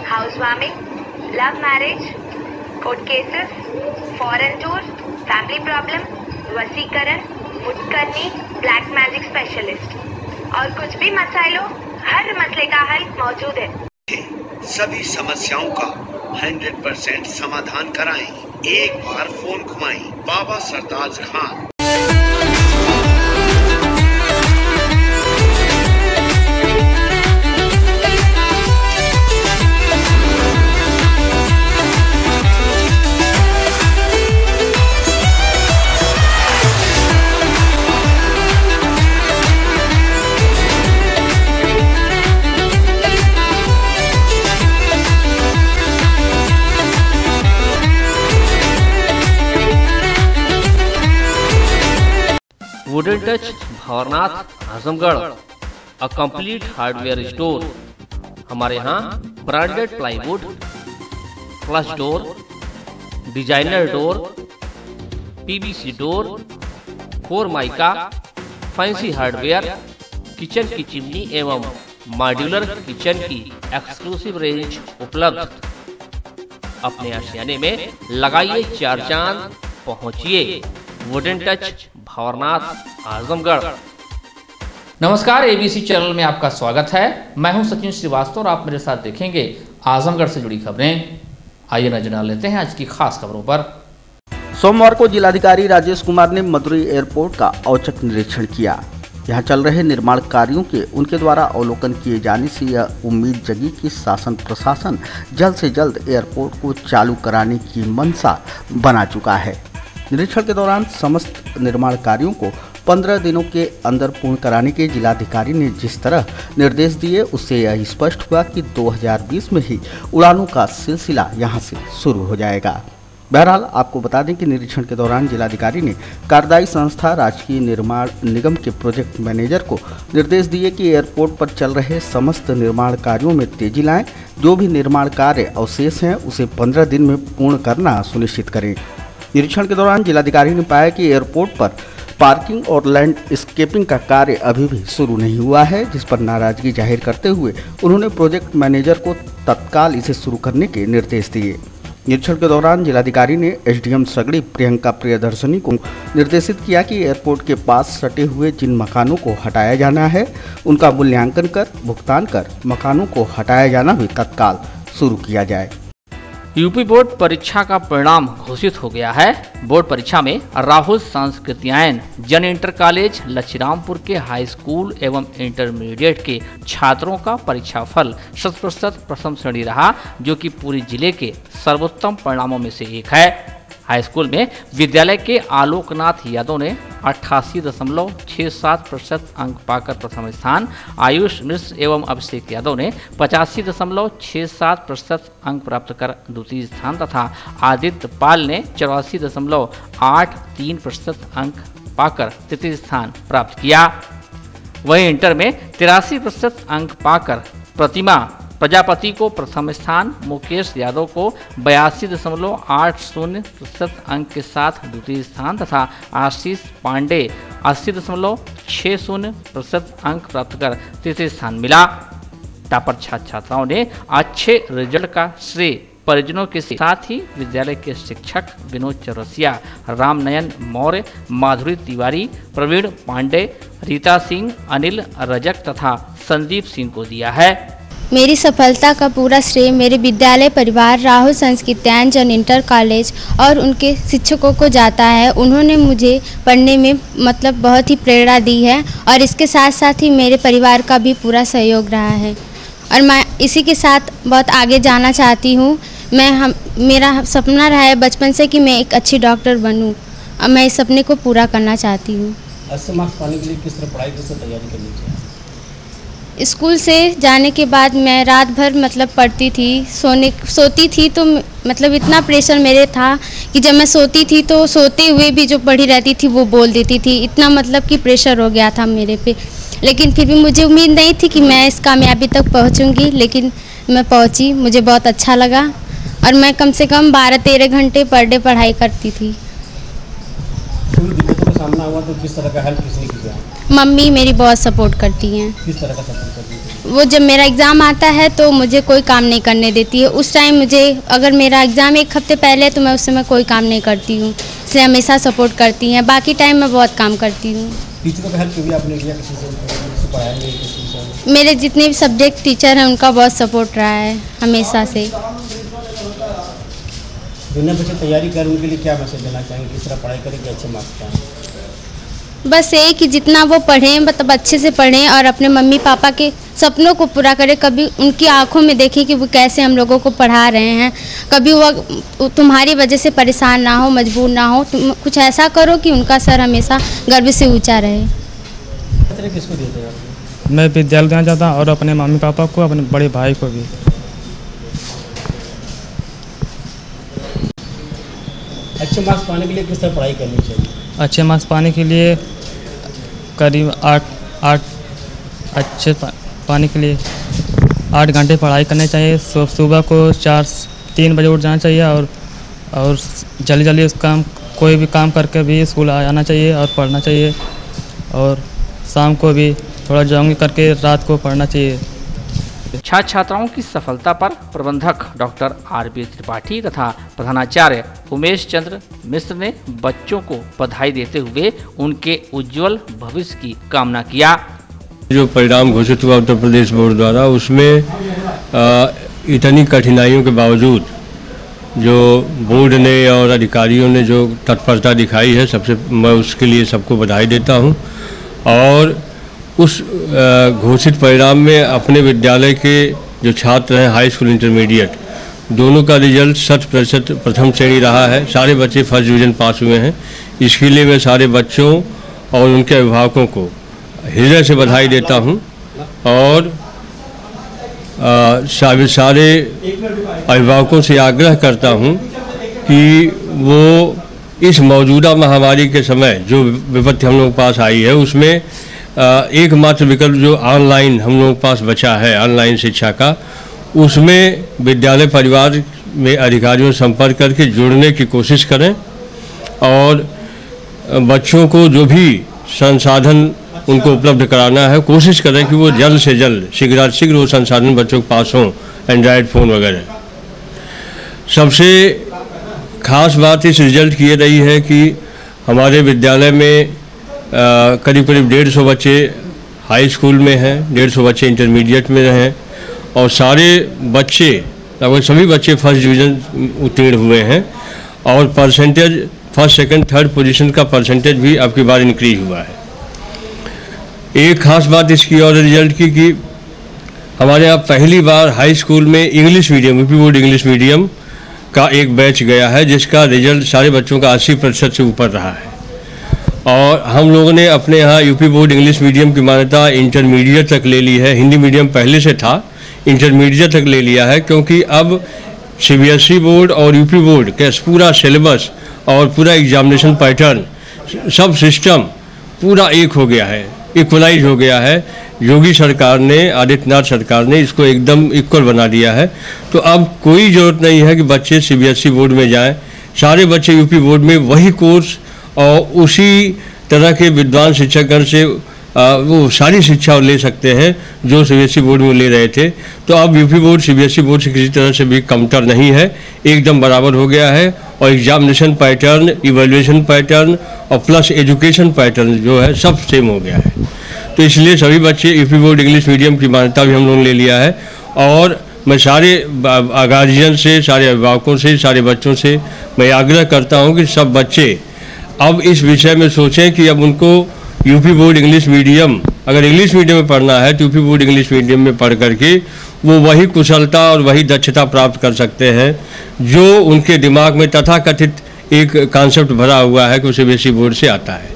House warming, love marriage, court cases, foreign tour, family problem, वसीकरण, मुटकरनी, black magic specialist और कुछ भी मसाइलो, हर मसले का हल मौजूद है। सभी समस्याओं का 100% समाधान कराएं। एक बार फोन घुमाएं। बाबा Sartaj Khan. Wooden touch Bhanwarnath Azamgarh, a complete hardware store. हमारे यहाँ branded plywood, flush door, designer door, PVC door, formica, fancy hardware, kitchen की चिमनी एवं मॉड्यूलर किचन की एक्सक्लूसिव रेंज उपलब्ध। अपने आशियाने में लगाइए 4 चांद, पहुंचिए वुडन टच भंवरनाथ आजमगढ़। नमस्कार, एबीसी चैनल में आपका स्वागत है। मैं हूं सचिन श्रीवास्तव और आप मेरे साथ देखेंगे आजमगढ़ से जुड़ी खबरें। आइए नजर डाल लेते हैं आज की खास खबरों पर। सोमवार को जिलाधिकारी राजेश कुमार ने मदुरई एयरपोर्ट का औचक निरीक्षण किया। यहां चल रहे निर्माण कार्यों के उनके द्वारा अवलोकन किए जाने से यह उम्मीद जगी कि शासन प्रशासन जल्द से जल्द एयरपोर्ट को चालू कराने की मंशा बना चुका है। निरीक्षण के दौरान समस्त निर्माण कार्यों को 15 दिनों के अंदर पूर्ण कराने के जिलाधिकारी ने जिस तरह निर्देश दिए, उससे यह स्पष्ट हुआ कि 2020 में ही उड़ानों का सिलसिला यहां से शुरू हो जाएगा। बहरहाल आपको बता दें कि निरीक्षण के दौरान जिलाधिकारी ने कार्यदायी संस्था राजकीय निर्माण निगम के प्रोजेक्ट मैनेजर को निर्देश दिए कि एयरपोर्ट पर चल रहे समस्त निर्माण कार्यों में तेजी लाएं। जो भी निर्माण कार्य अवशेष हैं उसे 15 दिन में पूर्ण करना सुनिश्चित करें। निरीक्षण के दौरान जिलाधिकारी ने पाया कि एयरपोर्ट पर पार्किंग और लैंडस्केपिंग का कार्य अभी भी शुरू नहीं हुआ है, जिस पर नाराजगी जाहिर करते हुए उन्होंने प्रोजेक्ट मैनेजर को तत्काल इसे शुरू करने के निर्देश दिए। निरीक्षण के दौरान जिलाधिकारी ने एसडीएम सगड़ी प्रियंका प्रियदर्शनी को निर्देशित किया कि एयरपोर्ट के पास सटे हुए जिन मकानों को हटाया जाना है उनका मूल्यांकन कर भुगतान कर मकानों को हटाया जाना भी तत्काल शुरू किया जाए। यूपी बोर्ड परीक्षा का परिणाम घोषित हो गया है। बोर्ड परीक्षा में राहुल सांस्कृत्यायन जन इंटर कॉलेज लच्छीरामपुर के हाई स्कूल एवं इंटरमीडिएट के छात्रों का परीक्षा फल 100% प्रथम श्रेणी रहा, जो कि पूरे जिले के सर्वोत्तम परिणामों में से एक है। हाई स्कूल में विद्यालय के आलोकनाथ यादव ने 88.67% अंक पाकर प्रथम स्थान, आयुष मिश्र एवं अभिषेक यादव ने 85.67% अंक प्राप्त कर द्वितीय स्थान तथा आदित्य पाल ने 84.83% अंक पाकर तृतीय स्थान प्राप्त किया। वहीं इंटर में 83% अंक पाकर प्रतिमा प्रजापति को प्रथम स्थान, मुकेश यादव को 82.80% अंक के साथ द्वितीय स्थान तथा आशीष पांडे 80.60% अंक प्राप्त कर तृतीय स्थान मिला। टॉपर छात्र छात्राओं ने अच्छे रिजल्ट का श्रेय परिजनों के साथ ही विद्यालय के शिक्षक विनोद चौरसिया, रामनयन मौर्य, माधुरी तिवारी, प्रवीण पांडे, रीता सिंह, अनिल रजक तथा संदीप सिंह को दिया है। मेरी सफलता का पूरा श्रेय मेरे विद्यालय परिवार राहुल सांस्कृत्यायन जन इंटर कॉलेज और उनके शिक्षकों को जाता है। उन्होंने मुझे पढ़ने में बहुत ही प्रेरणा दी है और इसके साथ साथ ही मेरे परिवार का भी पूरा सहयोग रहा है और मैं इसी के साथ बहुत आगे जाना चाहती हूँ। मेरा सपना रहा है बचपन से कि मैं एक अच्छी डॉक्टर बनूँ और मैं इस सपने को पूरा करना चाहती हूँ। अच्छे मार्क्स पाने के लिए किस तरह पढ़ाई, किस तरह तैयारी करनी चाहिए? स्कूल से जाने के बाद मैं रात भर पढ़ती थी, सोती थी तो इतना प्रेशर मेरे था कि जब मैं सोती थी तो सोते हुए भी जो पढ़ी रहती थी वो बोल देती थी। इतना कि प्रेशर हो गया था मेरे पे, लेकिन फिर भी मुझे उम्मीद नहीं थी कि मैं इस कामयाबी तक पहुंचूंगी, लेकिन मैं पहुंची। मुझे बहुत अच्छा लगा और मैं कम से कम 12-13 घंटे पर डे पढ़ाई करती थी। सामना हुआ तो किस तरह का हेल्प किसने किया? मम्मी मेरी बहुत सपोर्ट करती हैं। किस तरह का सपोर्ट करती हैं? वो जब मेरा एग्ज़ाम आता है तो मुझे कोई काम नहीं करने देती है। उस टाइम मुझे अगर मेरा एग्ज़ाम एक हफ्ते पहले है तो मैं उस समय कोई काम नहीं करती हूँ, इसलिए हमेशा सपोर्ट करती हैं। बाकी टाइम मैं बहुत काम करती हूँ। टीचरों का हेल्प भी आपने लिया किसी से पढ़ाएंगे किसी से? मेरे जितने भी सब्जेक्ट टीचर हैं उनका बहुत सपोर्ट रहा है हमेशा से। दुनिया बच्चे तैयारी करें उनके लिए क्या मैसेज देना चाहेंगे, किस तरह पढ़ाई करें कि अच्छे मार्क्स पाएँ? बस ये कि जितना वो पढ़ें मतलब अच्छे से पढ़ें और अपने मम्मी पापा के सपनों को पूरा करें। कभी उनकी आंखों में देखें कि वो कैसे हम लोगों को पढ़ा रहे हैं। कभी वो तुम्हारी वजह से परेशान ना हो, मजबूर ना हो। तुम कुछ ऐसा करो कि उनका सर हमेशा गर्व से ऊंचा रहे। किसको देते हैं? मैं विद्यालय देना चाहता हूँ और अपने मम्मी पापा को, अपने बड़े भाई को भी। अच्छे मार्क्स पाने के लिए किस तरह पढ़ाई करनी चाहिए? अच्छे मार्क्स पाने के लिए करीब 8 अच्छे पाने के लिए 8 घंटे पढ़ाई करनी चाहिए। सुबह को 3 बजे उठ जाना चाहिए और जल्दी जल्दी उस कोई भी काम करके भी स्कूल आना चाहिए और पढ़ना चाहिए। और शाम को भी थोड़ा जॉगिंग करके रात को पढ़ना चाहिए। छात्र छात्राओं की सफलता पर प्रबंधक डॉक्टर आर.बी. त्रिपाठी तथा प्रधानाचार्य उमेश चंद्र मिश्र ने बच्चों को बधाई देते हुए उनके उज्जवल भविष्य की कामना किया। जो परिणाम घोषित हुआ उत्तर प्रदेश बोर्ड द्वारा, उसमें इतनी कठिनाइयों के बावजूद जो बोर्ड ने और अधिकारियों ने जो तत्परता दिखाई है, सबसे मैं उसके लिए सबको बधाई देता हूं। और उस घोषित परिणाम में अपने विद्यालय के जो छात्र हैं, हाई स्कूल इंटरमीडिएट, दोनों का रिजल्ट 100% प्रथम श्रेणी रहा है। सारे बच्चे फर्स्ट डिवीज़न पास हुए हैं। इसके लिए मैं सारे बच्चों और उनके अभिभावकों को हृदय से बधाई देता हूं। और सारे अभिभावकों से आग्रह करता हूं कि वो इस मौजूदा महामारी के समय जो विपत्ति हम लोगों के पास आई है, उसमें एकमात्र विकल्प जो ऑनलाइन हम लोगों के पास बचा है, ऑनलाइन शिक्षा का, उसमें विद्यालय परिवार में अधिकारियों से संपर्क करके जुड़ने की कोशिश करें और बच्चों को जो भी संसाधन उनको उपलब्ध कराना है, कोशिश करें कि वो जल्द से जल्द शीघ्र वो संसाधन बच्चों के पास हों, एंड्रॉयड फ़ोन वगैरह। सबसे खास बात इस रिजल्ट की ये रही है कि हमारे विद्यालय में करीब 150 बच्चे हाई स्कूल में हैं, 150 बच्चे इंटरमीडिएट में हैं और सारे बच्चे, लगभग सभी बच्चे फर्स्ट डिवीज़न उत्तीर्ण हुए हैं। और percentage first second third position का परसेंटेज भी अब की बार इंक्रीज हुआ है। एक खास बात इसकी और रिजल्ट की कि हमारे यहाँ पहली बार हाई स्कूल में English medium, UP board English medium का एक बैच गया है, जिसका रिजल्ट सारे बच्चों का 80% से ऊपर रहा है। और हम लोगों ने अपने यहाँ यूपी बोर्ड इंग्लिश मीडियम की मान्यता इंटरमीडिएट तक ले ली है। हिंदी मीडियम पहले से था, इंटरमीडिएट तक ले लिया है, क्योंकि अब सीबीएसई बोर्ड और यूपी बोर्ड का पूरा सिलेबस और पूरा एग्जामिनेशन पैटर्न, सब सिस्टम पूरा एक हो गया है, इक्वलाइज हो गया है। योगी सरकार ने, आदित्यनाथ सरकार ने इसको एकदम इक्वल बना दिया है। तो अब कोई ज़रूरत नहीं है कि बच्चे सीबीएसई बोर्ड में जाएं। सारे बच्चे यूपी बोर्ड में वही कोर्स और उसी तरह के विद्वान शिक्षकगण से वो सारी शिक्षा ले सकते हैं जो सीबीएसई बोर्ड में ले रहे थे। तो अब यूपी बोर्ड सीबीएसई बोर्ड से किसी तरह से भी कमतर नहीं है, एकदम बराबर हो गया है। और एग्जामिनेशन पैटर्न, इवैल्यूएशन पैटर्न और प्लस एजुकेशन पैटर्न जो है सब सेम हो गया है। तो इसलिए सभी बच्चे यूपी बोर्ड इंग्लिश मीडियम की मान्यता भी हम लोगों ने ले लिया है। और मैं सारे गार्जियन से, सारे अभिभावकों से, सारे बच्चों से मैं आग्रह करता हूँ कि सब बच्चे अब इस विषय में सोचें कि अब उनको यूपी बोर्ड इंग्लिश मीडियम, अगर इंग्लिश मीडियम में पढ़ना है तो यूपी बोर्ड इंग्लिश मीडियम में पढ़ करके वो वही कुशलता और वही दक्षता प्राप्त कर सकते हैं जो उनके दिमाग में तथाकथित एक कॉन्सेप्ट भरा हुआ है कि उसे सीबीएसई बोर्ड से आता है।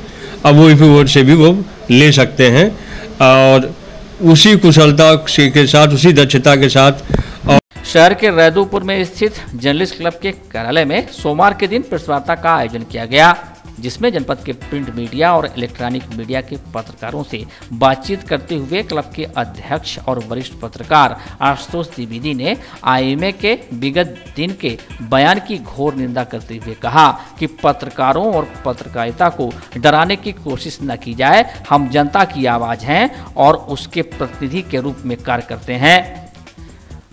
अब वो यूपी बोर्ड से भी वो ले सकते हैं और उसी कुशलता के साथ, उसी दक्षता के साथ। शहर के रैदूपुर में स्थित जर्नलिस्ट क्लब के कार्यालय में सोमवार के दिन प्रेस वार्ता का आयोजन किया गया। जिसमें जनपद के प्रिंट मीडिया और इलेक्ट्रॉनिक मीडिया के पत्रकारों से बातचीत करते हुए क्लब के अध्यक्ष और वरिष्ठ पत्रकार आशुतोष द्विवेदी ने आईएमए के विगत दिन के बयान की घोर निंदा करते हुए कहा कि पत्रकारों और पत्रकारिता को डराने की कोशिश न की जाए। हम जनता की आवाज हैं और उसके प्रतिनिधि के रूप में कार्य करते हैं।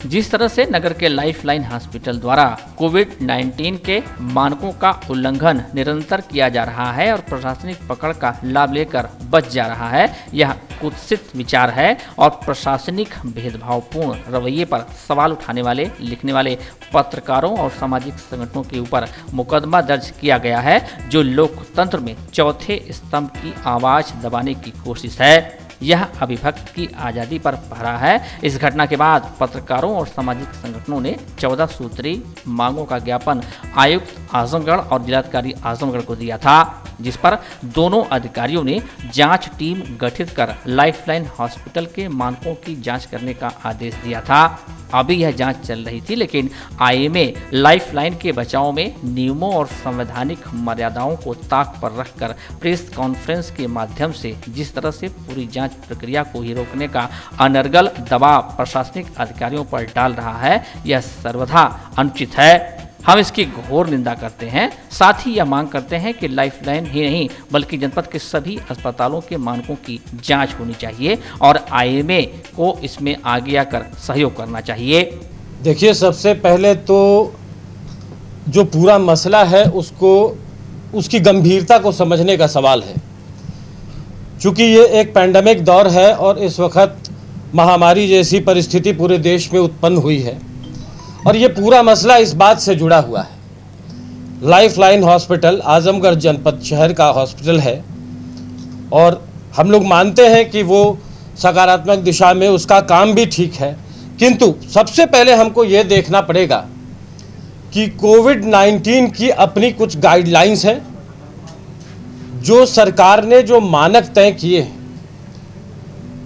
जिस तरह से नगर के लाइफलाइन हॉस्पिटल द्वारा कोविड-19 के मानकों का उल्लंघन निरंतर किया जा रहा है और प्रशासनिक पकड़ का लाभ लेकर बच जा रहा है, यह कुत्सित विचार है और प्रशासनिक भेदभावपूर्ण रवैये पर सवाल उठाने वाले, लिखने वाले पत्रकारों और सामाजिक संगठनों के ऊपर मुकदमा दर्ज किया गया है, जो लोकतंत्र में चौथे स्तंभ की आवाज दबाने की कोशिश है। यह अभिव्यक्ति की आज़ादी पर पहरा है। इस घटना के बाद पत्रकारों और सामाजिक संगठनों ने 14 सूत्री मांगों का ज्ञापन आयुक्त आजमगढ़ और जिलाधिकारी आजमगढ़ को दिया था, जिस पर दोनों अधिकारियों ने जांच टीम गठित कर लाइफलाइन हॉस्पिटल के मानकों की जांच करने का आदेश दिया था। अभी यह जांच चल रही थी, लेकिन आईएमए लाइफलाइन के बचाव में नियमों और संवैधानिक मर्यादाओं को ताक पर रखकर प्रेस कॉन्फ्रेंस के माध्यम से जिस तरह से पूरी जांच प्रक्रिया को ही रोकने का अनर्गल दबाव प्रशासनिक अधिकारियों पर डाल रहा है, यह सर्वथा अनुचित है। हम इसकी घोर निंदा करते हैं। साथ ही यह मांग करते हैं कि लाइफलाइन ही नहीं बल्कि जनपद के सभी अस्पतालों के मानकों की जांच होनी चाहिए और आईएमए को इसमें आगे आकर सहयोग करना चाहिए। देखिए, सबसे पहले तो जो पूरा मसला है उसको उसकी गंभीरता को समझने का सवाल है। चूँकि ये एक पैंडेमिक दौर है और इस वक्त महामारी जैसी परिस्थिति पूरे देश में उत्पन्न हुई है और ये पूरा मसला इस बात से जुड़ा हुआ है। लाइफलाइन हॉस्पिटल आजमगढ़ जनपद शहर का हॉस्पिटल है और हम लोग मानते हैं कि वो सकारात्मक दिशा में उसका काम भी ठीक है, किंतु सबसे पहले हमको ये देखना पड़ेगा कि कोविड-19 की अपनी कुछ गाइडलाइंस हैं, जो सरकार ने जो मानक तय किए हैं,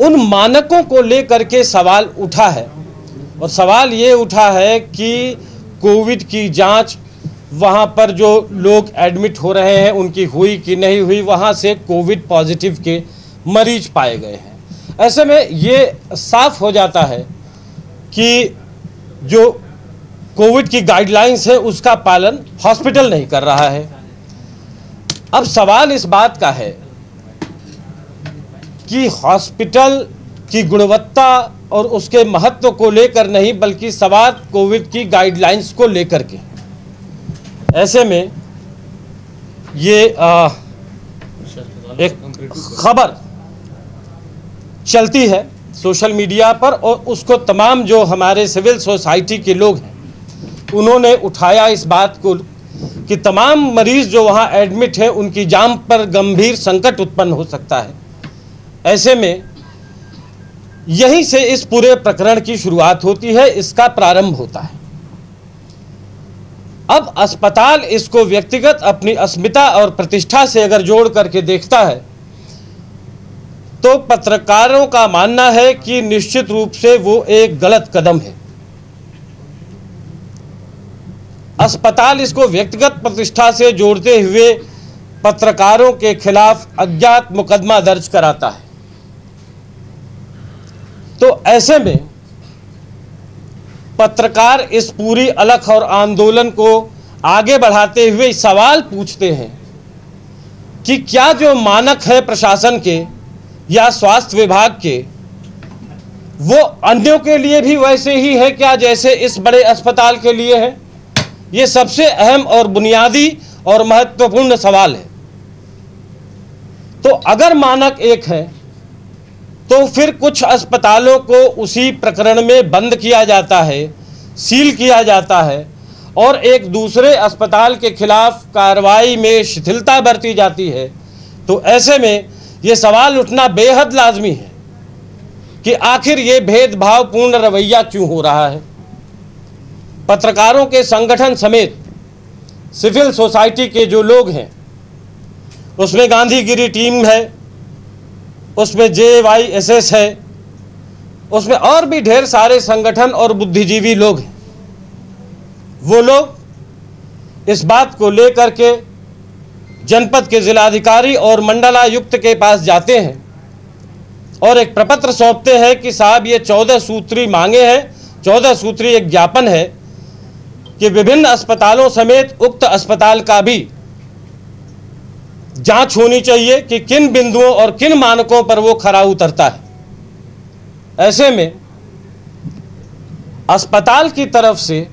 उन मानकों को लेकर के सवाल उठा है। और सवाल ये उठा है कि कोविड की जांच वहाँ पर जो लोग एडमिट हो रहे हैं उनकी हुई कि नहीं हुई, वहाँ से कोविड पॉजिटिव के मरीज पाए गए हैं। ऐसे में ये साफ हो जाता है कि जो कोविड की गाइडलाइंस है उसका पालन हॉस्पिटल नहीं कर रहा है। अब सवाल इस बात का है कि हॉस्पिटल की गुणवत्ता और उसके महत्व को लेकर नहीं बल्कि सवाल कोविड की गाइडलाइंस को लेकर के। ऐसे में ये एक खबर चलती है सोशल मीडिया पर और उसको तमाम जो हमारे सिविल सोसाइटी के लोग हैं उन्होंने उठाया इस बात को कि तमाम मरीज जो वहाँ एडमिट हैं उनकी जान पर गंभीर संकट उत्पन्न हो सकता है। ऐसे में यहीं से इस पूरे प्रकरण की शुरुआत होती है, इसका प्रारंभ होता है। अब अस्पताल इसको व्यक्तिगत अपनी अस्मिता और प्रतिष्ठा से अगर जोड़ करके देखता है तो पत्रकारों का मानना है कि निश्चित रूप से वो एक गलत कदम है। अस्पताल इसको व्यक्तिगत प्रतिष्ठा से जोड़ते हुए पत्रकारों के खिलाफ अज्ञात मुकदमा दर्ज कराता है। तो ऐसे में पत्रकार इस पूरी अलख और आंदोलन को आगे बढ़ाते हुए सवाल पूछते हैं कि क्या जो मानक है प्रशासन के या स्वास्थ्य विभाग के वो अन्यों के लिए भी वैसे ही है क्या जैसे इस बड़े अस्पताल के लिए है? ये सबसे अहम और बुनियादी और महत्वपूर्ण सवाल है। तो अगर मानक एक है तो फिर कुछ अस्पतालों को उसी प्रकरण में बंद किया जाता है, सील किया जाता है और एक दूसरे अस्पताल के खिलाफ कार्रवाई में शिथिलता बरती जाती है। तो ऐसे में ये सवाल उठना बेहद लाजमी है कि आखिर ये भेदभावपूर्ण रवैया क्यों हो रहा है। पत्रकारों के संगठन समेत सिविल सोसाइटी के जो लोग हैं उसमें गांधीगिरी टीम है, उसमें JYSS है, उसमें और भी ढेर सारे संगठन और बुद्धिजीवी लोग हैं। वो लोग इस बात को लेकर के जनपद के जिलाधिकारी और मंडलायुक्त के पास जाते हैं और एक प्रपत्र सौंपते हैं कि साहब ये 14 सूत्री मांगे हैं, 14 सूत्री एक ज्ञापन है कि विभिन्न अस्पतालों समेत उक्त अस्पताल का भी जांच होनी चाहिए कि किन बिंदुओं और किन मानकों पर वो खरा उतरता है। ऐसे में अस्पताल की तरफ से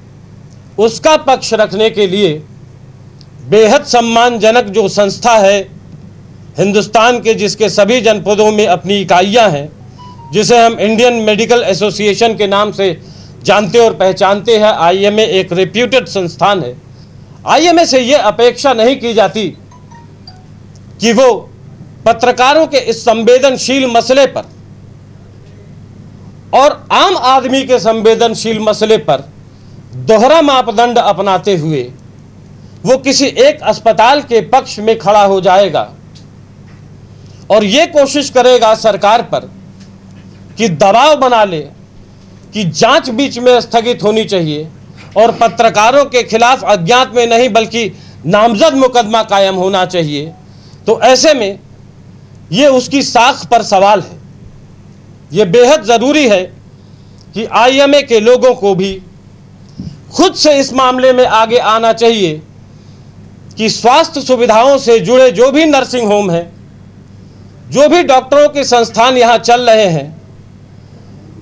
उसका पक्ष रखने के लिए बेहद सम्मानजनक जो संस्था है हिंदुस्तान के, जिसके सभी जनपदों में अपनी इकाइयां हैं, जिसे हम इंडियन मेडिकल एसोसिएशन के नाम से जानते और पहचानते हैं, आईएमए एक रेप्यूटेड संस्थान है। आईएमए से ये अपेक्षा नहीं की जाती कि वो पत्रकारों के इस संवेदनशील मसले पर और आम आदमी के संवेदनशील मसले पर दोहरा मापदंड अपनाते हुए वो किसी एक अस्पताल के पक्ष में खड़ा हो जाएगा और ये कोशिश करेगा सरकार पर कि दबाव बना ले कि जांच बीच में स्थगित होनी चाहिए और पत्रकारों के खिलाफ अज्ञात में नहीं बल्कि नामजद मुकदमा कायम होना चाहिए। तो ऐसे में ये उसकी साख पर सवाल है। ये बेहद ज़रूरी है कि आईएमए के लोगों को भी खुद से इस मामले में आगे आना चाहिए कि स्वास्थ्य सुविधाओं से जुड़े जो भी नर्सिंग होम हैं, जो भी डॉक्टरों के संस्थान यहाँ चल रहे हैं,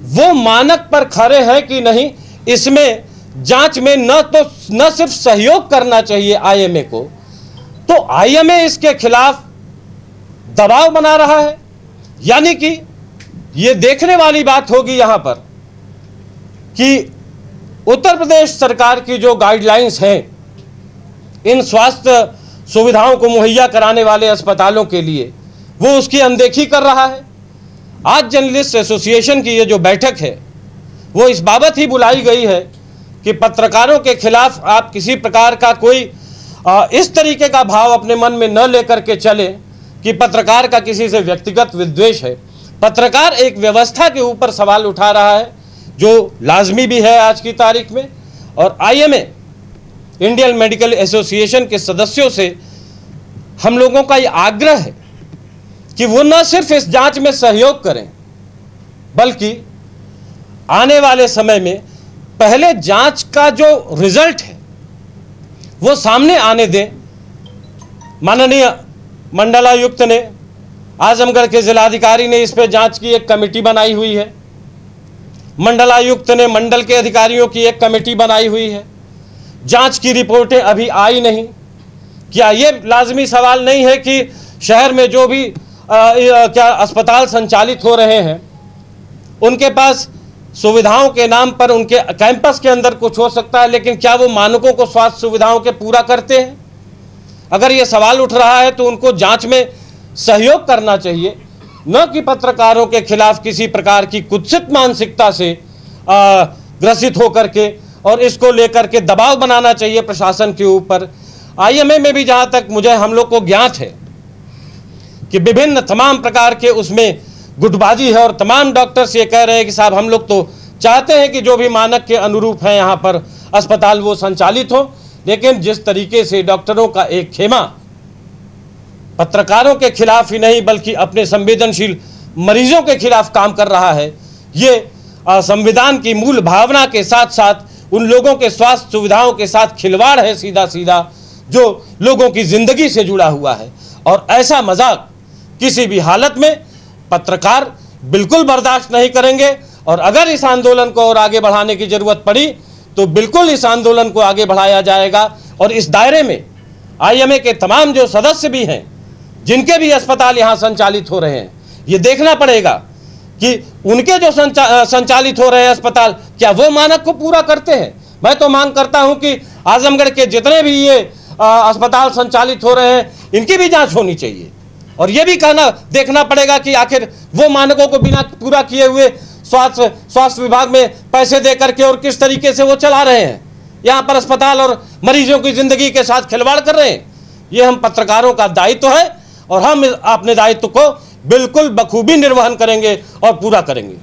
वो मानक पर खरे हैं कि नहीं, इसमें जांच में न सिर्फ सहयोग करना चाहिए आईएमए को, तो आईएमए इसके खिलाफ दबाव बना रहा है। यानी कि ये देखने वाली बात होगी यहाँ पर कि उत्तर प्रदेश सरकार की जो गाइडलाइंस हैं इन स्वास्थ्य सुविधाओं को मुहैया कराने वाले अस्पतालों के लिए, वो उसकी अनदेखी कर रहा है। आज जर्नलिस्ट एसोसिएशन की ये जो बैठक है वो इस बाबत ही बुलाई गई है कि पत्रकारों के खिलाफ आप किसी प्रकार का कोई इस तरीके का भाव अपने मन में न लेकर के चले कि पत्रकार का किसी से व्यक्तिगत विद्वेष है। पत्रकार एक व्यवस्था के ऊपर सवाल उठा रहा है जो लाजमी भी है आज की तारीख में। और आईएमए इंडियन मेडिकल एसोसिएशन के सदस्यों से हम लोगों का ये आग्रह है कि वो न सिर्फ इस जांच में सहयोग करें बल्कि आने वाले समय में पहले जांच का जो रिजल्ट है वो सामने आने दें। माननीय मंडलायुक्त ने, आजमगढ़ के जिलाधिकारी ने इस पर जांच की एक कमेटी बनाई हुई है। मंडलायुक्त ने मंडल के अधिकारियों की एक कमेटी बनाई हुई है। जांच की रिपोर्टें अभी आई नहीं। क्या ये लाजमी सवाल नहीं है कि शहर में जो भी क्या अस्पताल संचालित हो रहे हैं उनके पास सुविधाओं के नाम पर उनके कैंपस के अंदर कुछ हो सकता है, लेकिन क्या वो मानकों को स्वास्थ्य सुविधाओं के पूरा करते हैं? अगर ये सवाल उठ रहा है तो उनको जांच में सहयोग करना चाहिए, न कि पत्रकारों के खिलाफ किसी प्रकार की कुत्सित मानसिकता से ग्रसित होकर के और इसको लेकर के दबाव बनाना चाहिए प्रशासन के ऊपर। आईएमए में भी जहाँ तक मुझे हम लोग को ज्ञात है कि विभिन्न तमाम प्रकार के उसमें गुटबाजी है और तमाम डॉक्टर्स ये कह रहे हैं कि साहब हम लोग तो चाहते हैं कि जो भी मानक के अनुरूप हैं यहाँ पर अस्पताल वो संचालित हो, लेकिन जिस तरीके से डॉक्टरों का एक खेमा पत्रकारों के खिलाफ ही नहीं बल्कि अपने संवेदनशील मरीजों के खिलाफ काम कर रहा है, ये संविधान की मूल भावना के साथ साथ उन लोगों के स्वास्थ्य सुविधाओं के साथ खिलवाड़ है सीधा सीधा, जो लोगों की जिंदगी से जुड़ा हुआ है। और ऐसा मजाक किसी भी हालत में पत्रकार बिल्कुल बर्दाश्त नहीं करेंगे। और अगर इस आंदोलन को और आगे बढ़ाने की जरूरत पड़ी तो बिल्कुल इस आंदोलन को आगे बढ़ाया जाएगा। और इस दायरे में आईएमए के तमाम जो सदस्य भी हैं, जिनके भी अस्पताल यहाँ संचालित हो रहे हैं, ये देखना पड़ेगा कि उनके जो संचालित हो रहे हैं अस्पताल क्या वो मानक को पूरा करते हैं। मैं तो मांग करता हूं कि आजमगढ़ के जितने भी ये अस्पताल संचालित हो रहे हैं इनकी भी जांच होनी चाहिए और ये भी देखना पड़ेगा कि आखिर वो मानकों को बिना पूरा किए हुए स्वास्थ्य विभाग में पैसे दे करके और किस तरीके से वो चला रहे हैं, यहाँ पर अस्पताल और मरीजों की जिंदगी के साथ खिलवाड़ कर रहे हैं। ये हम पत्रकारों का दायित्व है और हम अपने दायित्व को बिल्कुल बखूबी निर्वहन करेंगे और पूरा करेंगे।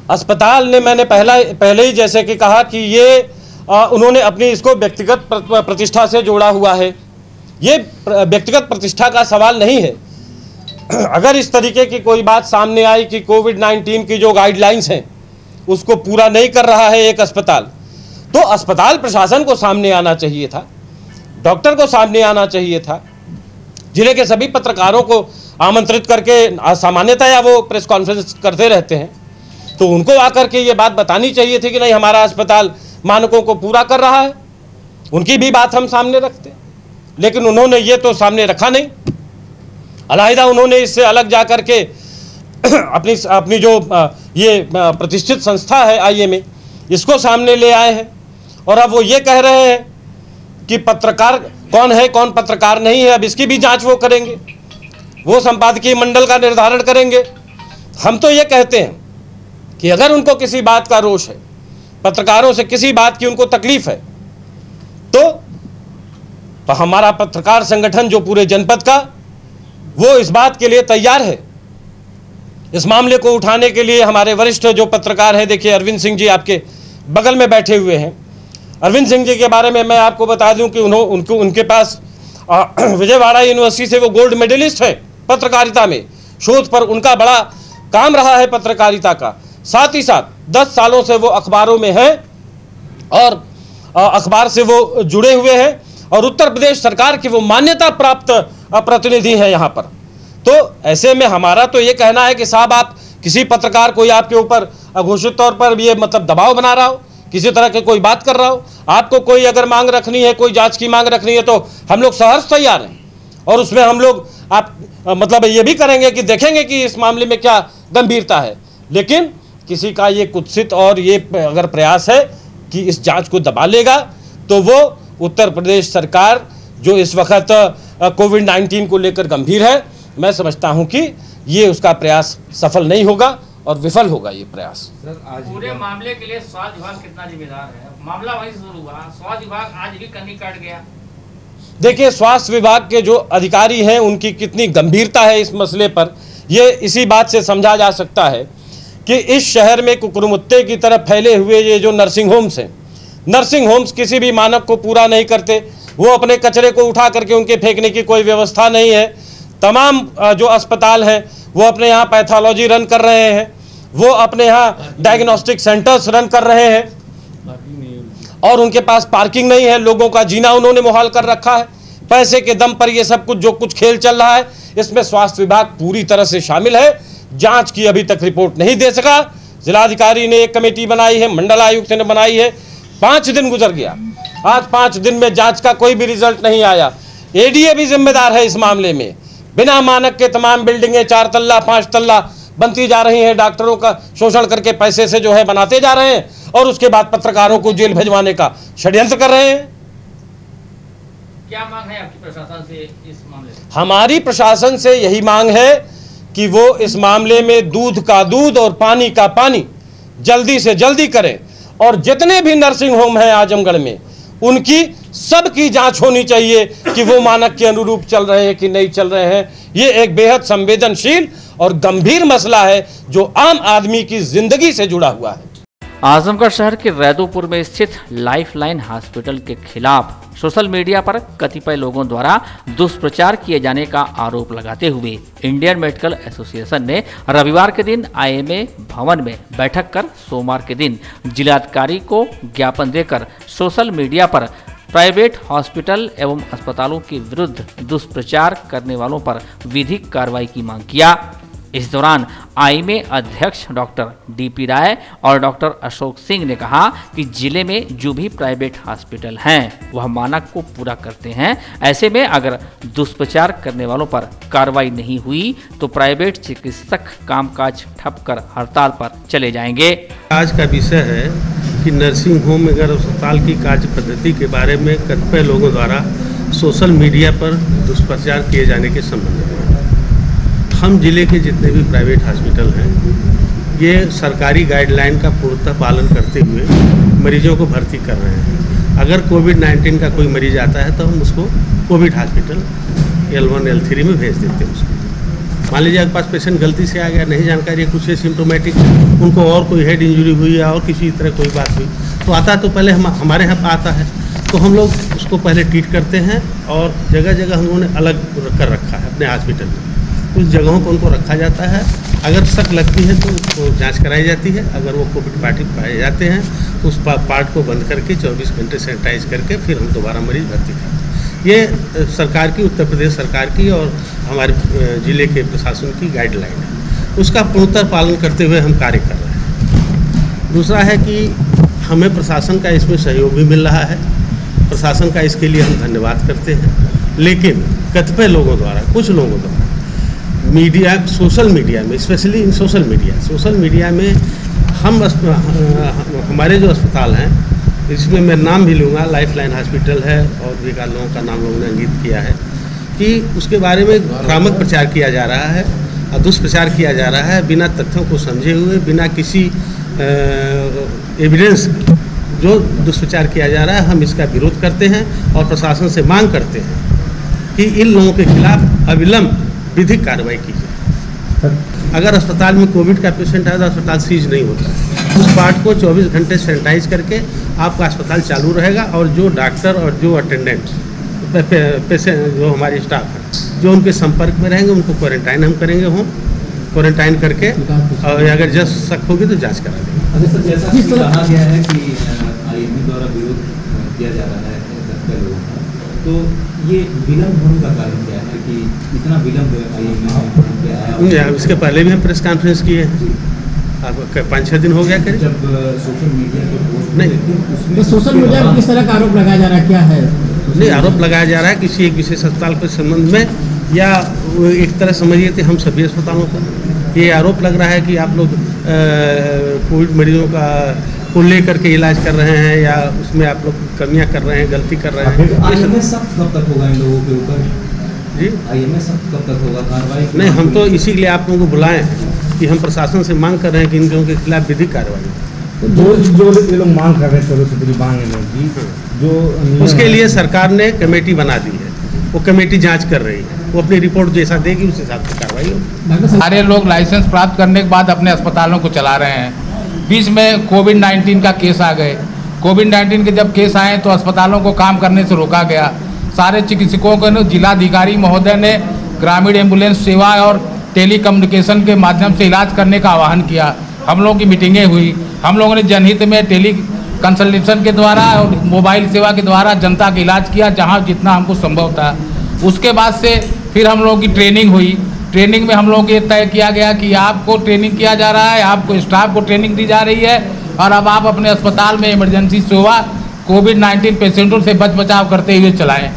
अस्पताल ने, मैंने पहले ही जैसे कि कहा कि ये उन्होंने अपनी इसको व्यक्तिगत प्रतिष्ठा से जोड़ा हुआ है ये व्यक्तिगत प्रतिष्ठा का सवाल नहीं है। अगर इस तरीके की कोई बात सामने आई कि कोविड-19 की जो गाइडलाइंस हैं उसको पूरा नहीं कर रहा है एक अस्पताल, तो अस्पताल प्रशासन को सामने आना चाहिए था, डॉक्टर को सामने आना चाहिए था, जिले के सभी पत्रकारों को आमंत्रित करके, सामान्यतया वो प्रेस कॉन्फ्रेंस करते रहते हैं, तो उनको आकर के ये बात बतानी चाहिए थी कि नहीं हमारा अस्पताल मानकों को पूरा कर रहा है, उनकी भी बात हम सामने रखते। लेकिन उन्होंने ये तो सामने रखा नहीं, अलहदा उन्होंने इससे अलग जा कर के अपनी जो ये प्रतिष्ठित संस्था है IMA, इसको सामने ले आए हैं और अब वो ये कह रहे हैं कि पत्रकार कौन है कौन पत्रकार नहीं है, अब इसकी भी जांच वो करेंगे, वो संपादकीय मंडल का निर्धारण करेंगे। हम तो ये कहते हैं कि अगर उनको किसी बात का रोष है, पत्रकारों से किसी बात की उनको तकलीफ है, तो हमारा पत्रकार संगठन जो पूरे जनपद का, वो इस बात के लिए तैयार है। इस मामले को उठाने के लिए हमारे वरिष्ठ जो पत्रकार हैं, देखिए अरविंद सिंह जी आपके बगल में बैठे हुए हैं। अरविंद सिंह जी के बारे में मैं आपको बता दूं कि उनके पास विजयवाड़ा यूनिवर्सिटी से वो गोल्ड मेडलिस्ट है पत्रकारिता में, शोध पर उनका बड़ा काम रहा है पत्रकारिता का। साथ ही साथ 10 सालों से वो अखबारों में हैं और अखबार से वो जुड़े हुए हैं और उत्तर प्रदेश सरकार की वो मान्यता प्राप्त प्रतिनिधि हैं यहाँ पर। तो ऐसे में हमारा तो ये कहना है कि साहब आप किसी पत्रकार कोई आपके ऊपर अघोषित तौर पर ये मतलब दबाव बना रहा हो, किसी तरह की कोई बात कर रहा हो, आपको कोई अगर मांग रखनी है, कोई जांच की मांग रखनी है, तो हम लोग सहर्ष तैयार हैं और उसमें हम लोग मतलब ये भी करेंगे कि देखेंगे कि इस मामले में क्या गंभीरता है। लेकिन किसी का ये कुत्सित और ये अगर प्रयास है कि इस जांच को दबा लेगा, तो वो उत्तर प्रदेश सरकार जो इस वक्त कोविड-19 को लेकर गंभीर है, मैं समझता हूं कि ये उसका प्रयास सफल नहीं होगा और विफल होगा ये प्रयास। सर, आज पूरे मामले के लिए स्वास्थ्य विभाग कितना जिम्मेदार है? मामला वहीं से शुरू हुआ, स्वास्थ्य विभाग आज भी कन्नी काट गया। देखिए, स्वास्थ्य विभाग के जो अधिकारी हैं उनकी कितनी गंभीरता है इस मसले पर, ये इसी बात से समझा जा सकता है कि इस शहर में कुकुरमुत्ते की तरह फैले हुए ये जो नर्सिंग होम्स हैं, नर्सिंग होम्स किसी भी मानक को पूरा नहीं करते। वो अपने कचरे को उठा करके उनके फेंकने की कोई व्यवस्था नहीं है। तमाम जो अस्पताल हैं वो अपने यहाँ पैथोलॉजी रन कर रहे हैं, वो अपने यहाँ डायग्नोस्टिक सेंटर्स रन कर रहे हैं और उनके पास पार्किंग नहीं है। लोगों का जीना उन्होंने मुहाल कर रखा है। पैसे के दम पर ये सब कुछ जो कुछ खेल चल रहा है, इसमें स्वास्थ्य विभाग पूरी तरह से शामिल है। जांच की अभी तक रिपोर्ट नहीं दे सका। जिलाधिकारी ने एक कमेटी बनाई है, मंडल आयुक्त ने बनाई है, 5 दिन गुजर गया, आज 5 दिन में जांच का कोई भी रिजल्ट नहीं आया। एडीए भी जिम्मेदार है इस मामले में। बिना मानक के तमाम बिल्डिंगें 4 तल्ला 5 तल्ला बनती जा रही हैं, डॉक्टरों का शोषण करके पैसे से जो है बनाते जा रहे हैं और उसके बाद पत्रकारों को जेल भिजवाने का षड्यंत्र कर रहे हैं। क्या मांग है आपकी प्रशासन से इस मामले में? हमारी प्रशासन से यही मांग है कि वो इस मामले में दूध का दूध और पानी का पानी जल्दी से जल्दी करें और जितने भी नर्सिंग होम हैं आजमगढ़ में, उनकी सबकी जांच होनी चाहिए कि वो मानक के अनुरूप चल रहे हैं कि नहीं चल रहे हैं। ये एक बेहद संवेदनशील और गंभीर मसला है जो आम आदमी की जिंदगी से जुड़ा हुआ है। आजमगढ़ शहर के रैदोपुर में स्थित लाइफलाइन हॉस्पिटल के खिलाफ सोशल मीडिया पर कतिपय लोगों द्वारा दुष्प्रचार किए जाने का आरोप लगाते हुए इंडियन मेडिकल एसोसिएशन ने रविवार के दिन IMA भवन में बैठक कर सोमवार के दिन जिलाधिकारी को ज्ञापन देकर सोशल मीडिया पर प्राइवेट हॉस्पिटल एवं अस्पतालों के विरुद्ध दुष्प्रचार करने वालों पर विधिक कार्रवाई की मांग किया। इस दौरान IMA अध्यक्ष डॉक्टर DP राय और डॉक्टर अशोक सिंह ने कहा कि जिले में जो भी प्राइवेट हॉस्पिटल हैं वह मानक को पूरा करते हैं। ऐसे में अगर दुष्प्रचार करने वालों पर कार्रवाई नहीं हुई तो प्राइवेट चिकित्सक कामकाज ठप कर हड़ताल पर चले जाएंगे। आज का विषय है कि नर्सिंग होम अगर अस्पताल की कार्य पद्धति के बारे में कतिपय लोगों द्वारा सोशल मीडिया पर दुष्प्रचार किए जाने के संबंध में हम जिले के जितने भी प्राइवेट हॉस्पिटल हैं ये सरकारी गाइडलाइन का पूर्णतः पालन करते हुए मरीजों को भर्ती कर रहे हैं। अगर कोविड-19 का कोई मरीज आता है तो हम उसको कोविड हॉस्पिटल L1 L3 में भेज देते हैं उसको। मान लीजिए आपके पास पेशेंट गलती से आ गया, नहीं जानकारी है, कुछ सिम्टोमेटिक, उनको और कोई हेड इंजरी हुई या और किसी तरह कोई बात हुई तो आता है तो पहले हमारे यहाँ आता है। तो हम लोग उसको पहले ट्रीट करते हैं और जगह जगह हम लोगों ने अलग कर रखा है अपने हॉस्पिटल में। उस जगहों पर उनको रखा जाता है, अगर शक लगती है तो उसको जांच कराई जाती है, अगर वो कोविड पॉजिटिव पाए जाते हैं तो उस पार्ट को बंद करके 24 घंटे सैनिटाइज करके फिर हम दोबारा मरीज भर्ती करते हैं। ये सरकार की, उत्तर प्रदेश सरकार की और हमारे ज़िले के प्रशासन की गाइडलाइन है, उसका पूर्णतः पालन करते हुए हम कार्य कर रहे हैं। दूसरा है कि हमें प्रशासन का इसमें सहयोग भी मिल रहा है, प्रशासन का इसके लिए हम धन्यवाद करते हैं। लेकिन कतिपय लोगों द्वारा, कुछ लोगों द्वारा मीडिया, सोशल मीडिया में, स्पेशली इन सोशल मीडिया में हमारे जो अस्पताल हैं, इसमें मैं नाम भी लूँगा, लाइफलाइन हॉस्पिटल है और भी एक लोगों का नाम लोगों ने अंकित किया है कि उसके बारे में भ्रामक प्रचार किया जा रहा है और दुष्प्रचार किया जा रहा है, बिना तथ्यों को समझे हुए, बिना किसी एविडेंस जो दुष्प्रचार किया जा रहा है। हम इसका विरोध करते हैं और प्रशासन से मांग करते हैं कि इन लोगों के खिलाफ अविलंब विधिक कार्रवाई की जाए। अगर अस्पताल में कोविड का पेशेंट है तो अस्पताल सीज नहीं होता है, उस पार्ट को 24 घंटे सैनिटाइज करके आपका अस्पताल चालू रहेगा और जो डॉक्टर और जो अटेंडेंट पेशेंट, जो हमारे स्टाफ है, जो उनके संपर्क में रहेंगे उनको क्वारंटाइन हम करेंगे, क्वारंटाइन करके और अगर जस्ट शक होगी तो जांच करा देंगे। सर, जैसा कि कहा गया है कि आईएमए द्वारा विरोध किया जा रहा है लोगों का, तो ये विलम्ब होने का कारण क्या है कि इतना विलम्ब आईएमए? इसके पहले भी हम प्रेस कॉन्फ्रेंस किए हैं, अब 5-6 दिन हो गया करीब। जब सोशल मीडिया पे पोस्ट नहीं, तो सोशल मीडिया पर किस तरह का आरोप लगाया जा रहा है, क्या है? नहीं, आरोप लगाया जा रहा है किसी एक विशेष अस्पताल के संबंध में, या एक तरह समझिए कि हम सभी अस्पतालों पर ये आरोप लग रहा है कि आप लोग कोविड मरीजों को लेकर के इलाज कर रहे हैं या उसमें आप लोग कमियां कर रहे हैं, गलती कर रहे हैं। आईएमए सख्त कब तक होगा इन लोगों के ऊपर? जी, आईएमए सख्त कब तक होगा कार्रवाई? नहीं, हम तो इसीलिए आप लोगों को बुलाएं कि हम प्रशासन से मांग कर रहे हैं कि इन लोगों के खिलाफ विधिक कार्रवाई। जो ये लोग मांग कर रहे हैं, चलो सुप्रीम मांग है जी, जो उसके लिए सरकार ने कमेटी बना दी है, वो कमेटी जांच कर रही है, वो अपनी रिपोर्ट जैसा देगी उस हिसाब से कार्रवाई होगी। सारे लोग लाइसेंस प्राप्त करने के बाद अपने अस्पतालों को चला रहे हैं। बीच में कोविड-19 का केस आ गए, कोविड-19 के जब केस आए तो अस्पतालों को काम करने से रोका गया। सारे चिकित्सकों को जिलाधिकारी महोदय ने ग्रामीण एम्बुलेंस सेवा और टेली कम्युनिकेशन के माध्यम से इलाज करने का आह्वान किया। हम लोगों की मीटिंगें हुई, हम लोगों ने जनहित में टेली कंसल्टेशन के द्वारा और मोबाइल सेवा के द्वारा जनता का इलाज किया जहां जितना हमको संभव था। उसके बाद से फिर हम लोगों की ट्रेनिंग हुई। ट्रेनिंग में हम लोगों को ये तय किया गया कि आपको ट्रेनिंग किया जा रहा है, आपको स्टाफ को ट्रेनिंग दी जा रही है और अब आप अपने अस्पताल में इमरजेंसी सेवा कोविड-19 पेशेंटों से बचाव करते हुए चलाएं।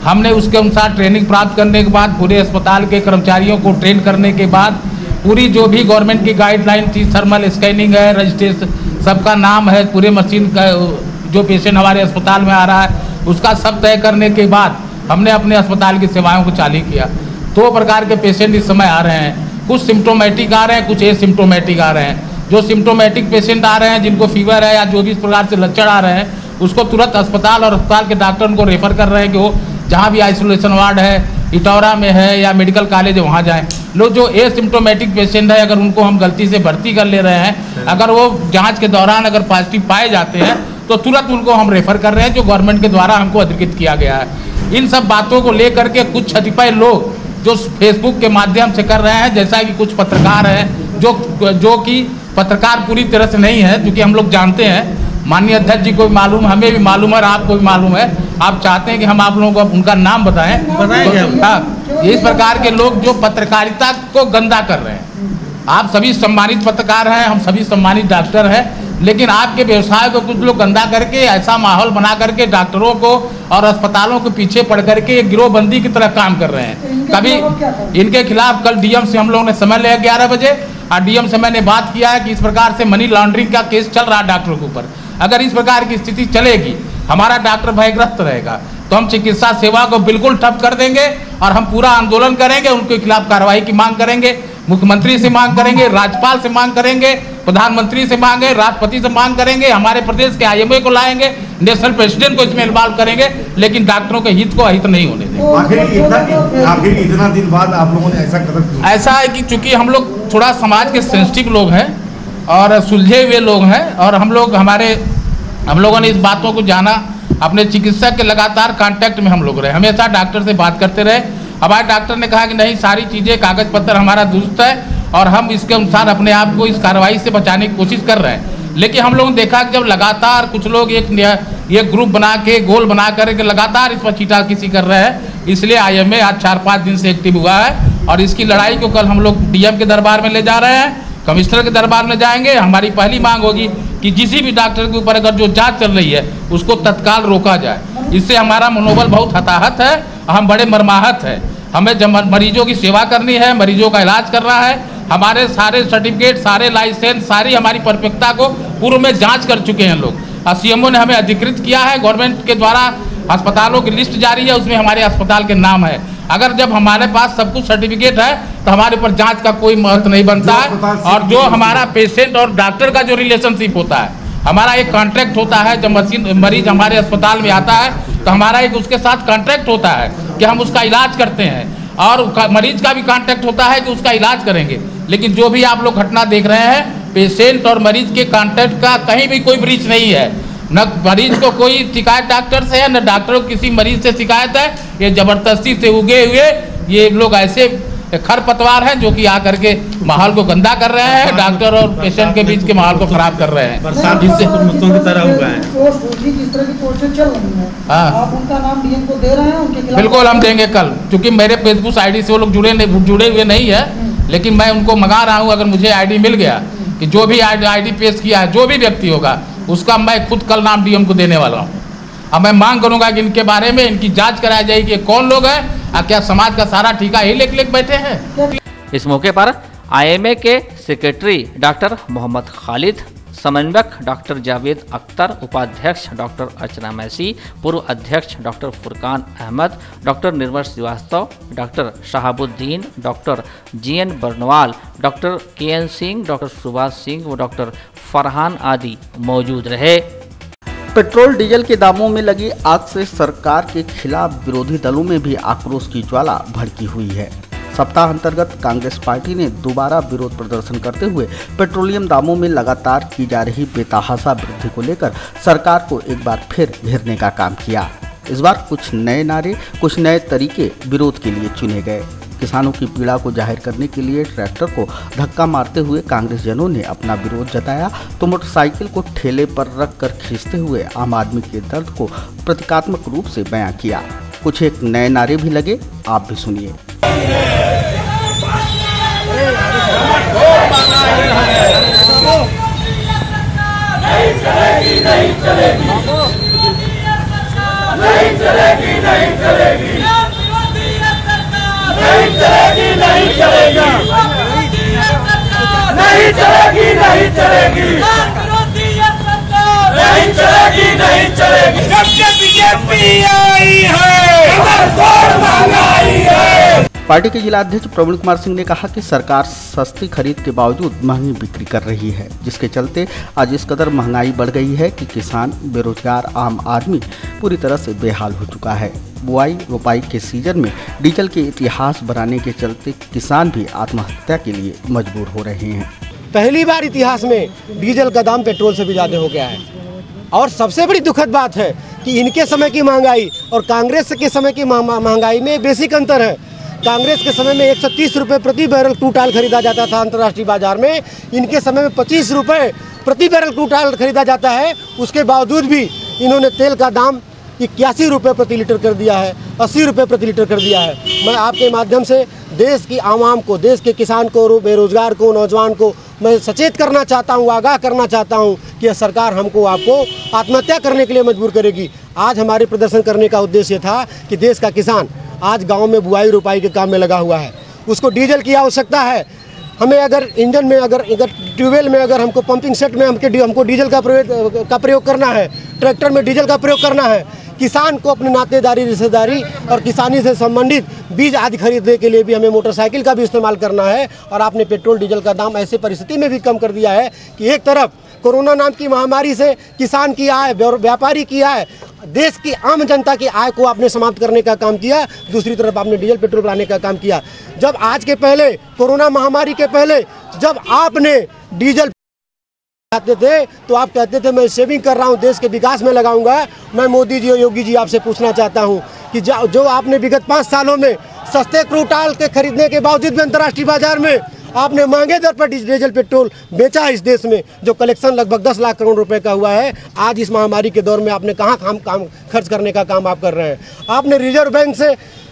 हमने उसके अनुसार ट्रेनिंग प्राप्त करने के बाद पूरे अस्पताल के कर्मचारियों को ट्रेन करने के बाद पूरी जो भी गवर्नमेंट की गाइडलाइन थी, थर्मल स्कैनिंग है, रजिस्ट्रेशन, सबका नाम है, पूरे मशीन का जो पेशेंट हमारे अस्पताल में आ रहा है उसका सब तय करने के बाद हमने अपने अस्पताल की सेवाओं को चालू किया। 2 प्रकार के पेशेंट इस समय आ रहे हैं, कुछ सिम्टोमेटिक आ रहे हैं, कुछ एसिम्टोमेटिक आ रहे हैं। जो सिम्टोमेटिक पेशेंट आ रहे हैं, जिनको फीवर है या जो भी इस प्रकार से लक्षण आ रहे हैं, उसको तुरंत अस्पताल और अस्पताल के डॉक्टर उनको रेफर कर रहे हैं कि वो जहाँ भी आइसोलेशन वार्ड है, इटौरा में है या मेडिकल कॉलेज है वहाँ जाएँ। लोग जो एसिम्टोमेटिक पेशेंट है, अगर उनको हम गलती से भर्ती कर ले रहे हैं, अगर वो जाँच के दौरान अगर पॉजिटिव पाए जाते हैं तो तुरंत उनको हम रेफर कर रहे हैं, जो गवर्नमेंट के द्वारा हमको अधिकृत किया गया है। इन सब बातों को लेकर के कुछ कतिपय लोग जो फेसबुक के माध्यम से कर रहे हैं, जैसा कि कुछ पत्रकार हैं जो कि पत्रकार पूरी तरह से नहीं है, क्योंकि हम लोग जानते हैं, माननीय अध्यक्ष जी को भी मालूम, हमें भी मालूम है और आपको भी मालूम है। आप चाहते हैं कि हम आप लोगों को उनका नाम बताएं? हाँ, इस प्रकार के लोग जो पत्रकारिता को गंदा कर रहे हैं। आप सभी सम्मानित पत्रकार हैं, हम सभी सम्मानित डॉक्टर हैं, लेकिन आपके व्यवसाय को कुछ लोग गंदा करके ऐसा माहौल बना करके डॉक्टरों को और अस्पतालों के पीछे पड़ करके गिरोहबंदी की तरह काम कर रहे हैं। कभी इनके खिलाफ कल डीएम से हम लोगों ने समय लिया 11 बजे और डीएम से मैंने बात किया है कि इस प्रकार से मनी लॉन्ड्रिंग का केस चल रहा है डॉक्टरों के ऊपर। अगर इस प्रकार की स्थिति चलेगी, हमारा डॉक्टर भयग्रस्त रहेगा, तो हम चिकित्सा सेवा को बिल्कुल ठप कर देंगे और हम पूरा आंदोलन करेंगे, उनके खिलाफ कार्रवाई की मांग करेंगे, मुख्यमंत्री से मांग करेंगे, राज्यपाल से मांग करेंगे, प्रधानमंत्री से मांगे, राष्ट्रपति से मांग करेंगे, हमारे प्रदेश के आईएमए को लाएंगे, नेशनल प्रेसिडेंट को इसमें इन्वॉल्व करेंगे, लेकिन डॉक्टरों के हित को अहित नहीं होने देंगे। आखिर इतना दिन बाद आप लोगों ने ऐसा कदम क्यों? ऐसा है कि चूंकि हम लोग थोड़ा समाज के सेंसिटिव लोग हैं और सुलझे हुए लोग हैं और हम लोगों ने इस बातों को जाना अपने चिकित्सक के लगातार कांटेक्ट में हम लोग रहे, हमेशा डॉक्टर से बात करते रहे। हमारे डॉक्टर ने कहा कि नहीं, सारी चीज़ें कागज पत्र हमारा दुरुस्त है और हम इसके अनुसार अपने आप को इस कार्रवाई से बचाने की कोशिश कर रहे हैं। लेकिन हम लोगों ने देखा कि जब लगातार कुछ लोग एक ग्रुप बना के गोल बना कर लगातार इस पर छींटाकशी कर रहे हैं, इसलिए IMA आज 4-5 दिन से एक्टिव हुआ है और इसकी लड़ाई को कल हम लोग DM के दरबार में ले जा रहे हैं, कमिश्नर के दरबार में जाएंगे। हमारी पहली मांग होगी कि किसी भी डॉक्टर के ऊपर अगर जो जांच चल रही है उसको तत्काल रोका जाए। इससे हमारा मनोबल बहुत हताहत है, हम बड़े मर्माहत है। हमें जब मरीजों की सेवा करनी है, मरीजों का इलाज करना है, हमारे सारे सर्टिफिकेट, सारे लाइसेंस, सारी हमारी परफेक्टता को पूर्व में जांच कर चुके हैं लोग। CMO ने हमें अधिकृत किया है, गवर्नमेंट के द्वारा अस्पतालों की लिस्ट जारी है, उसमें हमारे अस्पताल के नाम है। अगर जब हमारे पास सब कुछ सर्टिफिकेट है तो हमारे ऊपर जांच का कोई महत्व नहीं बनता है। और जो हमारा पेशेंट और डॉक्टर का जो रिलेशनशिप होता है, हमारा एक कॉन्ट्रैक्ट होता है। जब मरीज हमारे अस्पताल में आता है तो हमारा एक उसके साथ कॉन्ट्रैक्ट होता है कि हम उसका इलाज करते हैं, और मरीज का भी कॉन्ट्रैक्ट होता है कि उसका इलाज करेंगे। लेकिन जो भी आप लोग घटना देख रहे हैं, पेशेंट और मरीज के कॉन्ट्रैक्ट का कहीं भी कोई ब्रीच नहीं है। न मरीज को कोई शिकायत डॉक्टर से है, न डॉक्टर को किसी मरीज से शिकायत है। ये जबरदस्ती से उगे हुए ये लोग ऐसे खरपतवार हैं जो कि आकर के माहौल को गंदा कर रहे हैं, डॉक्टर और पेशेंट के बीच के माहौल को खराब कर रहे हैं। जिससे मुद्दों की तरह हुआ है। जिस तरह की कोशिश चल रही है, आप उनका नाम DM को दे रहे हैं, उनके खिलाफ? बिल्कुल हम देंगे कल, क्योंकि मेरे फेसबुक ID से वो लोग जुड़े हुए नहीं है, लेकिन मैं उनको मंगा रहा हूँ। अगर मुझे ID मिल गया कि जो भी ID पेश किया है, जो भी व्यक्ति होगा, उसका मैं खुद कल नाम DM को देने वाला हूँ। अब मैं मांग करूंगा कि इनके बारे में इनकी जांच कराई जाएगी कि कौन लोग हैं, क्या समाज का सारा ठीका ही लेके बैठे हैं। इस मौके पर IMA के सेक्रेटरी डॉक्टर मोहम्मद खालिद, समन्वयक डॉक्टर जावेद अख्तर, उपाध्यक्ष डॉक्टर अर्चना मैसी, पूर्व अध्यक्ष doctor Furqan Ahmad, doctor Nirmal Srivastava, doctor Shahabuddin, doctor GN Barnwal, doctor KN Singh, doctor Subhash Singh व डॉक्टर फरहान आदि मौजूद रहे। पेट्रोल डीजल के दामों में लगी आग से सरकार के खिलाफ विरोधी दलों में भी आक्रोश की ज्वाला भड़की हुई है। सप्ताह अंतर्गत कांग्रेस पार्टी ने दोबारा विरोध प्रदर्शन करते हुए पेट्रोलियम दामों में लगातार की जा रही बेतहाशा वृद्धि को लेकर सरकार को एक बार फिर घेरने का काम किया। इस बार कुछ नए नारे, कुछ नए तरीके विरोध के लिए चुने गए। किसानों की पीड़ा को जाहिर करने के लिए ट्रैक्टर को धक्का मारते हुए कांग्रेस जनों ने अपना विरोध जताया, तो मोटरसाइकिल को ठेले पर रखकर खींचते हुए आम आदमी के दर्द को प्रतीकात्मक रूप से बयां किया। कुछ एक नए नारे भी लगे, आप भी सुनिए। नहीं चलेगी, नहीं चलेगी, नहीं चलेगी, नहीं चलेगी, नहीं चलेगी, नहीं चलेगी, नहीं चलेगी, नहीं चलेगी, नहीं चलेगी, नहीं चलेगी। जब से बीजेपी आई है, महंगाई है। पार्टी के जिला अध्यक्ष प्रवीण कुमार सिंह ने कहा कि सरकार सस्ती खरीद के बावजूद महंगी बिक्री कर रही है, जिसके चलते आज इस कदर महंगाई बढ़ गई है कि किसान, बेरोजगार आम आदमी पूरी तरह से बेहाल हो चुका है। बुआई रोपाई के सीजन में डीजल के इतिहास बनाने के चलते किसान भी आत्महत्या के लिए मजबूर हो रहे हैं। पहली बार इतिहास में डीजल का दाम पेट्रोल से भी ज़्यादा हो गया है। और सबसे बड़ी दुखद बात है कि इनके समय की महंगाई और कांग्रेस के समय की महंगाई में बेसिक अंतर है। कांग्रेस के समय में 130 रुपये प्रति बैरल क्रूड ऑयल खरीदा जाता था अंतर्राष्ट्रीय बाजार में, इनके समय में 25 रुपये प्रति बैरल क्रूड ऑयल खरीदा जाता है। उसके बावजूद भी इन्होंने तेल का दाम 81 रुपये प्रति लीटर कर दिया है, 80 रुपये प्रति लीटर कर दिया है। मैं आपके माध्यम से देश की आवाम को, देश के किसान को, बेरोजगार को, नौजवान को मैं सचेत करना चाहता हूँ, आगाह करना चाहता हूँ कि सरकार हमको आपको आत्महत्या करने के लिए मजबूर करेगी। आज हमारे प्रदर्शन करने का उद्देश्य था कि देश का किसान आज गांव में बुआई रोपाई के काम में लगा हुआ है, उसको डीजल की आवश्यकता है। हमें अगर इंजन में, अगर ट्यूबवेल में, अगर हमको पंपिंग सेट में हमको डीजल का प्रयोग करना है, ट्रैक्टर में डीजल का प्रयोग करना है, किसान को अपनी नातेदारी, रिश्तेदारी और किसानी से संबंधित बीज आदि खरीदने के लिए भी हमें मोटरसाइकिल का भी इस्तेमाल करना है। और आपने पेट्रोल डीजल का दाम ऐसे परिस्थिति में भी कम कर दिया है कि एक तरफ कोरोना नाम की महामारी से किसान की आय, व्यापारी की आय, देश की आम जनता की आय को आपने समाप्त करने का काम किया, दूसरी तरफ आपने डीजल पेट्रोल बढ़ाने का काम किया। जब आज के पहले, कोरोना महामारी के पहले, जब आपने डीजल आते थे तो आप कहते थे मैं सेविंग कर रहा हूँ, देश के विकास में लगाऊंगा। मैं मोदी जी और योगी जी आपसे पूछना चाहता हूँ कि जो आपने विगत 5 सालों में सस्ते क्रूड ऑयल के खरीदने के बावजूद भी अंतर्राष्ट्रीय बाजार में आपने महंगे दर पर डीजल पेट्रोल बेचा है इस देश में, जो कलेक्शन लगभग 10 लाख करोड़ रुपए का हुआ है। आज इस महामारी के दौर में आपने कहाँ काम खर्च करने का काम आप कर रहे हैं? आपने रिजर्व बैंक से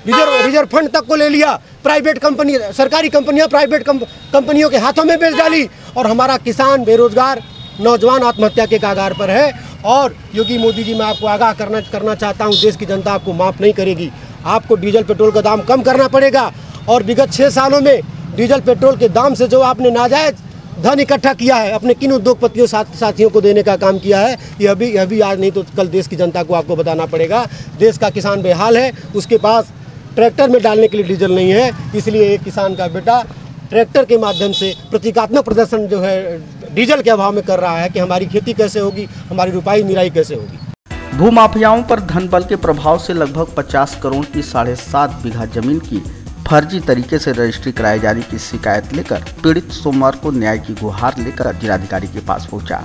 रिजर्व फंड तक को ले लिया, प्राइवेट कंपनी, सरकारी कंपनियां प्राइवेट कंपनियों के हाथों में बेच डाली और हमारा किसान, बेरोजगार नौजवान आत्महत्या के कगार पर है। और योगी मोदी जी, मैं आपको आगाह करना चाहता हूं, देश की जनता आपको माफ़ नहीं करेगी। आपको डीजल पेट्रोल का दाम कम करना पड़ेगा और विगत 6 सालों में डीजल पेट्रोल के दाम से जो आपने नाजायज धन इकट्ठा किया है, अपने किन उद्योगपतियों साथियों को देने का काम किया है, यह भी आज नहीं तो कल देश की जनता को आपको बताना पड़ेगा। देश का किसान बेहाल है, उसके पास ट्रैक्टर में डालने के लिए डीजल नहीं है, इसलिए एक किसान का बेटा ट्रैक्टर के माध्यम से प्रतीकात्मक प्रदर्शन जो है डीजल के अभाव में कर रहा है कि हमारी खेती कैसे होगी, हमारी रुपाई निराई कैसे होगी। भूमाफियाओं पर धन बल के प्रभाव से लगभग 50 करोड़ की 7.5 बीघा जमीन की फर्जी तरीके से रजिस्ट्री कराए जाने की शिकायत लेकर पीड़ित सोमवार को न्याय की गुहार लेकर जिलाधिकारी के पास पहुंचा।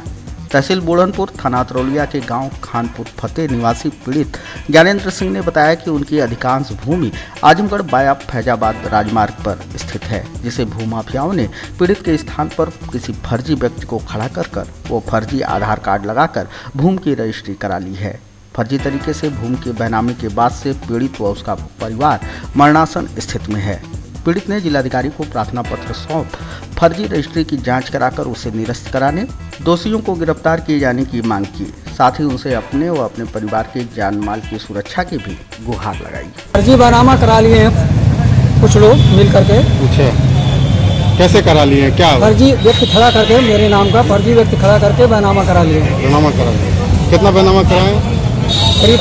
तहसील बुढ़नपुर थाना तरौलिया के गांव खानपुर फतेह निवासी पीड़ित ज्ञानेंद्र सिंह ने बताया कि उनकी अधिकांश भूमि आजमगढ़ बाया फैजाबाद राजमार्ग पर स्थित है, जिसे भूमाफियाओं ने पीड़ित के स्थान पर किसी फर्जी व्यक्ति को खड़ा कर वो फर्जी आधार कार्ड लगाकर भूमि की रजिस्ट्री करा ली है। फर्जी तरीके से भूमि के बैनामी के बाद से पीड़ित व उसका परिवार मरणासन स्थिति में है। पीड़ित ने जिलाधिकारी को प्रार्थना पत्र सौंप फर्जी रजिस्ट्री की जांच कराकर उसे निरस्त कराने, दोषियों को गिरफ्तार किए जाने की मांग की। साथ ही उनसे अपने व अपने परिवार के जान माल की सुरक्षा की भी गुहार लगाई। फर्जी बैनामा करा लिए हैं कुछ लोग मिल करके। अच्छा, कैसे करा लिए? क्या फर्जी व्यक्ति खड़ा करके, मेरे नाम का फर्जी व्यक्ति खड़ा करके बैनामा करा लिए। बैनामा करा लिए? कितना बैनामा कराए? करीब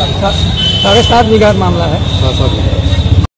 7.5 बीघा मामला है। 7.5 बीघा।